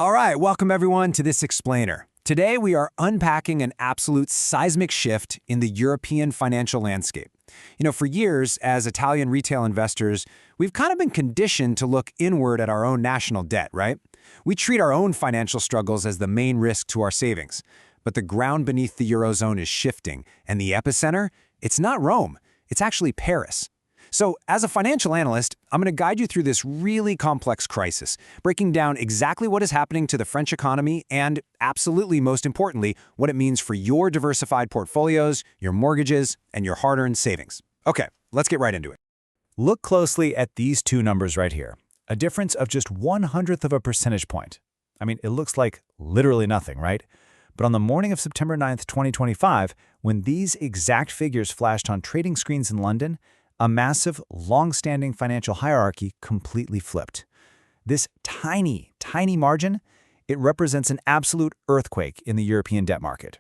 All right, welcome everyone to this explainer. Today we are unpacking an absolute seismic shift in the European financial landscape. For years, as Italian retail investors, we've kind of been conditioned to look inward at our own national debt, right? We treat our own financial struggles as the main risk to our savings. But the ground beneath the Eurozone is shifting, and the epicenter? It's not Rome, it's actually Paris. So, as a financial analyst, I'm going to guide you through this really complex crisis, breaking down exactly what is happening to the French economy and, absolutely most importantly, what it means for your diversified portfolios, your mortgages, and your hard-earned savings. Okay, let's get right into it. Look closely at these two numbers right here. A difference of just 1/100th of a percentage point. I mean, it looks like literally nothing, right? But on the morning of September 9th, 2025, when these exact figures flashed on trading screens in London, a massive, long-standing financial hierarchy completely flipped. This tiny margin, it represents an absolute earthquake in the European debt market.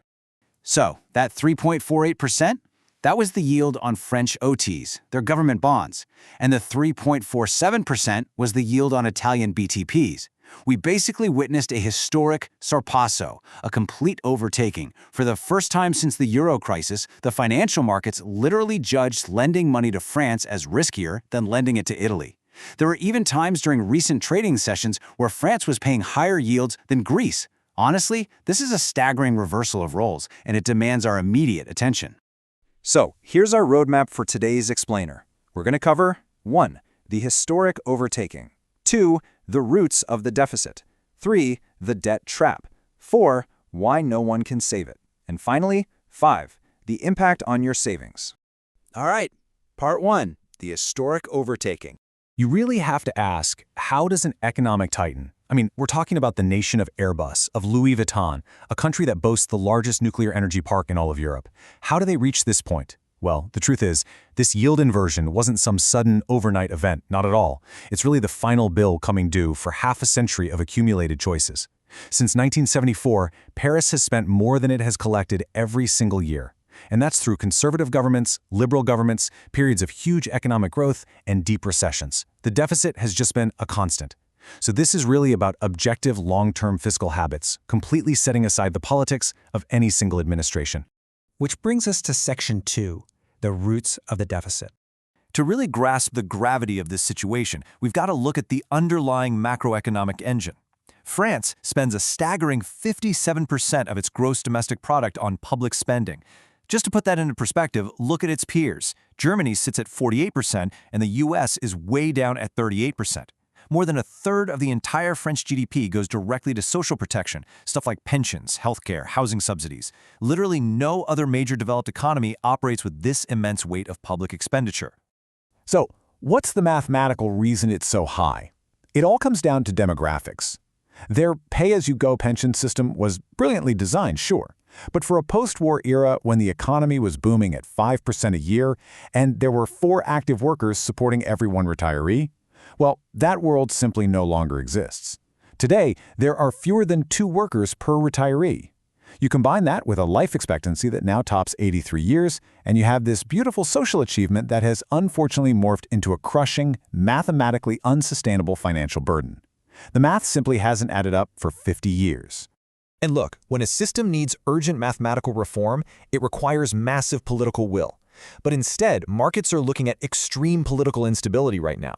So, that 3.48%? That was the yield on French OTs, their government bonds. And the 3.47% was the yield on Italian BTPs. We basically witnessed a historic sorpasso, a complete overtaking. For the first time since the Euro crisis, the financial markets literally judged lending money to France as riskier than lending it to Italy. There were even times during recent trading sessions where France was paying higher yields than Greece. Honestly, this is a staggering reversal of roles, and it demands our immediate attention. So, here's our roadmap for today's explainer. We're going to cover 1. The historic overtaking. 2. The roots of the deficit. 3. The debt trap. 4. Why no one can save it. And finally, 5. The impact on your savings. All right, part 1, the historic overtaking. You really have to ask, how does an economic titan, we're talking about the nation of Airbus, of Louis Vuitton, a country that boasts the largest nuclear energy park in all of Europe. How do they reach this point? Well, the truth is, this yield inversion wasn't some sudden overnight event, not at all. It's really the final bill coming due for half a century of accumulated choices. Since 1974, Paris has spent more than it has collected every single year. And that's through conservative governments, liberal governments, periods of huge economic growth, and deep recessions. The deficit has just been a constant. So this is really about objective long-term fiscal habits, completely setting aside the politics of any single administration. Which brings us to Section 2, the roots of the deficit. To really grasp the gravity of this situation, we've got to look at the underlying macroeconomic engine. France spends a staggering 57% of its gross domestic product on public spending. Just to put that into perspective, look at its peers. Germany sits at 48%, and the US is way down at 38%. More than a third of the entire French GDP goes directly to social protection, stuff like pensions, healthcare, housing subsidies. Literally no other major developed economy operates with this immense weight of public expenditure. So, what's the mathematical reason it's so high? It all comes down to demographics. Their pay-as-you-go pension system was brilliantly designed, sure. But for a post-war era when the economy was booming at 5% a year and there were 4 active workers supporting every one retiree, well, that world simply no longer exists. Today, there are fewer than 2 workers per retiree. You combine that with a life expectancy that now tops 83 years, and you have this beautiful social achievement that has unfortunately morphed into a crushing, mathematically unsustainable financial burden. The math simply hasn't added up for 50 years. And look, when a system needs urgent mathematical reform, it requires massive political will. But instead, markets are looking at extreme political instability right now.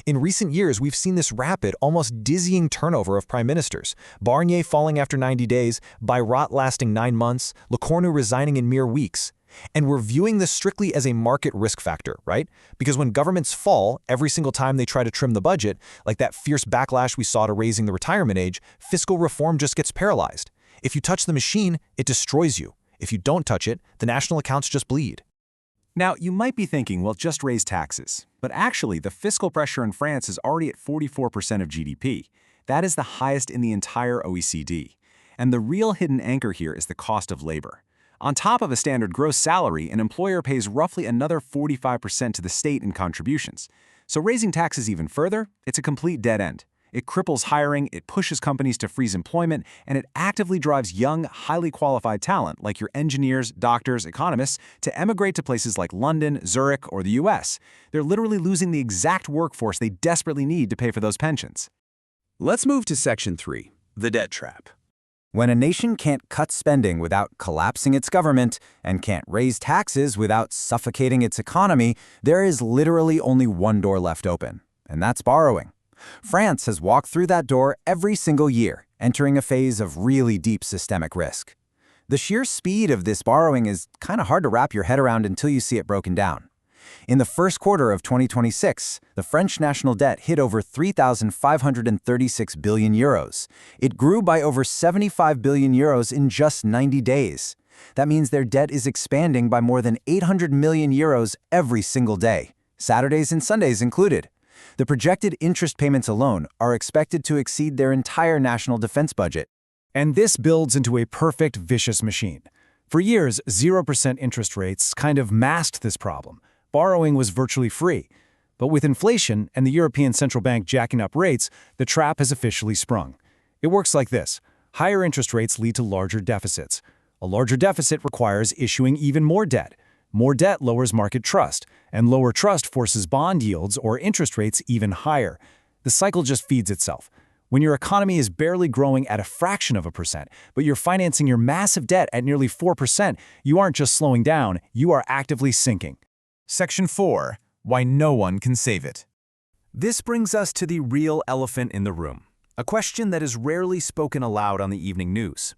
In recent years, we've seen this rapid, almost dizzying turnover of prime ministers. Barnier falling after 90 days, Bayrot lasting 9 months, Lecornu resigning in mere weeks. And we're viewing this strictly as a market risk factor, right? Because when governments fall, every single time they try to trim the budget, like that fierce backlash we saw to raising the retirement age, fiscal reform just gets paralyzed. If you touch the machine, it destroys you. If you don't touch it, the national accounts just bleed. Now, you might be thinking, well, just raise taxes. But actually, the fiscal pressure in France is already at 44% of GDP. That is the highest in the entire OECD. And the real hidden anchor here is the cost of labor. On top of a standard gross salary, an employer pays roughly another 45% to the state in contributions. So raising taxes even further, it's a complete dead end. It cripples hiring, it pushes companies to freeze employment, and it actively drives young, highly qualified talent like your engineers, doctors, economists to emigrate to places like London, Zurich, or the US. They're literally losing the exact workforce they desperately need to pay for those pensions. Let's move to Section 3, the debt trap. When a nation can't cut spending without collapsing its government and can't raise taxes without suffocating its economy, there is literally only one door left open, and that's borrowing. France has walked through that door every single year, entering a phase of really deep systemic risk. The sheer speed of this borrowing is kind of hard to wrap your head around until you see it broken down. In the first quarter of 2026, the French national debt hit over 3,536 billion euros. It grew by over 75 billion euros in just 90 days. That means their debt is expanding by more than 800 million euros every single day, Saturdays and Sundays included. The projected interest payments alone are expected to exceed their entire national defense budget. And this builds into a perfect vicious machine. For years, 0% interest rates kind of masked this problem. Borrowing was virtually free. But with inflation and the European Central Bank jacking up rates, the trap has officially sprung. It works like this. Higher interest rates lead to larger deficits. A larger deficit requires issuing even more debt. More debt lowers market trust, and lower trust forces bond yields or interest rates even higher. The cycle just feeds itself. When your economy is barely growing at a fraction of a percent, but you're financing your massive debt at nearly 4%, you aren't just slowing down, you are actively sinking. Section 4. Why no one can save it. This brings us to the real elephant in the room, a question that is rarely spoken aloud on the evening news.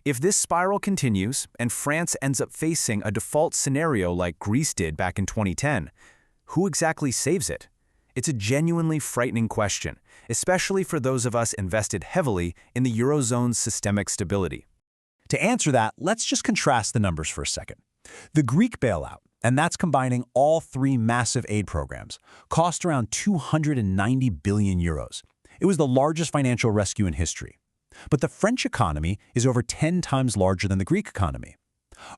If this spiral continues and France ends up facing a default scenario like Greece did back in 2010, who exactly saves it? It's a genuinely frightening question, especially for those of us invested heavily in the Eurozone's systemic stability. To answer that, let's just contrast the numbers for a second. The Greek bailout, and that's combining all three massive aid programs, cost around 290 billion euros. It was the largest financial rescue in history. But the French economy is over 10 times larger than the Greek economy.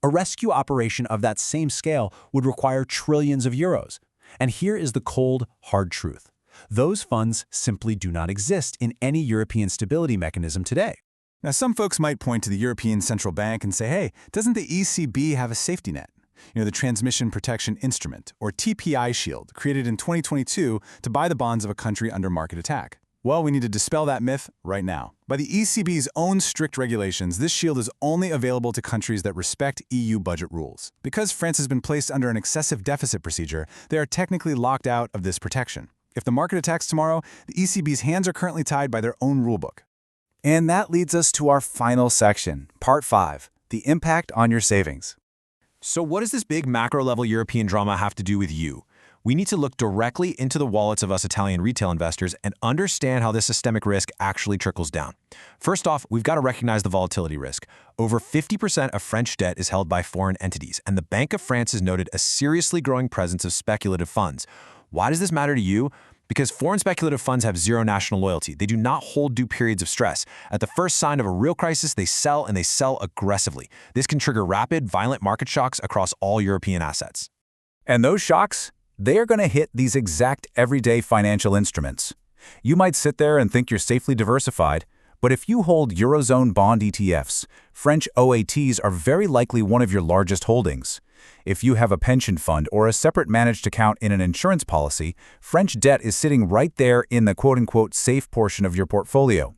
A rescue operation of that same scale would require trillions of euros. And here is the cold, hard truth. Those funds simply do not exist in any European stability mechanism today. Now, some folks might point to the European Central Bank and say, hey, doesn't the ECB have a safety net? The Transmission Protection Instrument, or TPI shield, created in 2022 to buy the bonds of a country under market attack. Well, we need to dispel that myth right now. By the ECB's own strict regulations, this shield is only available to countries that respect EU budget rules. Because France has been placed under an excessive deficit procedure, they are technically locked out of this protection. If the market attacks tomorrow, the ECB's hands are currently tied by their own rulebook. And that leads us to our final section, Part 5, the impact on your savings. So what does this big macro-level European drama have to do with you? We need to look directly into the wallets of us Italian retail investors and understand how this systemic risk actually trickles down. First off, we've got to recognize the volatility risk. Over 50% of French debt is held by foreign entities, and the Bank of France has noted a seriously growing presence of speculative funds. Why does this matter to you? Because foreign speculative funds have zero national loyalty. They do not hold due periods of stress. At the first sign of a real crisis, they sell, and they sell aggressively. This can trigger rapid, violent market shocks across all European assets. And those shocks? They are going to hit these exact everyday financial instruments. You might sit there and think you're safely diversified, but if you hold Eurozone bond ETFs, French OATs are very likely one of your largest holdings. If you have a pension fund or a separate managed account in an insurance policy, French debt is sitting right there in the quote-unquote safe portion of your portfolio.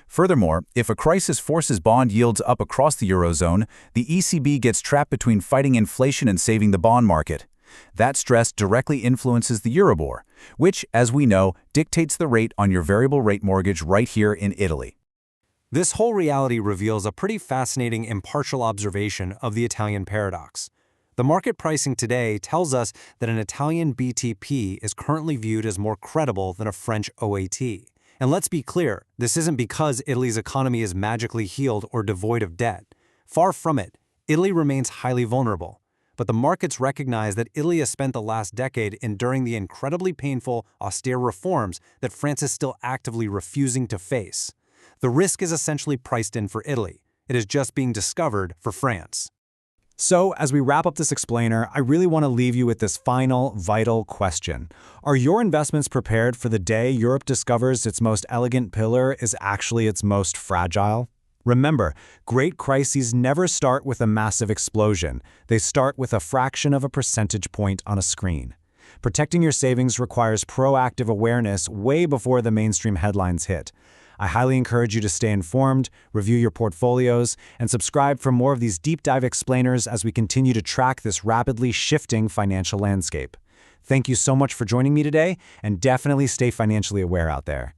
Furthermore, if a crisis forces bond yields up across the Eurozone, the ECB gets trapped between fighting inflation and saving the bond market. That stress directly influences the Euribor, which, as we know, dictates the rate on your variable rate mortgage right here in Italy. This whole reality reveals a pretty fascinating impartial observation of the Italian paradox. The market pricing today tells us that an Italian BTP is currently viewed as more credible than a French OAT. And let's be clear, this isn't because Italy's economy is magically healed or devoid of debt. Far from it, Italy remains highly vulnerable. But the markets recognize that Italy has spent the last decade enduring the incredibly painful, austere reforms that France is still actively refusing to face. The risk is essentially priced in for Italy. It is just being discovered for France. So, as we wrap up this explainer, I really want to leave you with this final, vital question. Are your investments prepared for the day Europe discovers its most elegant pillar is actually its most fragile? Remember, great crises never start with a massive explosion. They start with a fraction of a percentage point on a screen. Protecting your savings requires proactive awareness way before the mainstream headlines hit. I highly encourage you to stay informed, review your portfolios, and subscribe for more of these deep dive explainers as we continue to track this rapidly shifting financial landscape. Thank you so much for joining me today, and definitely stay financially aware out there.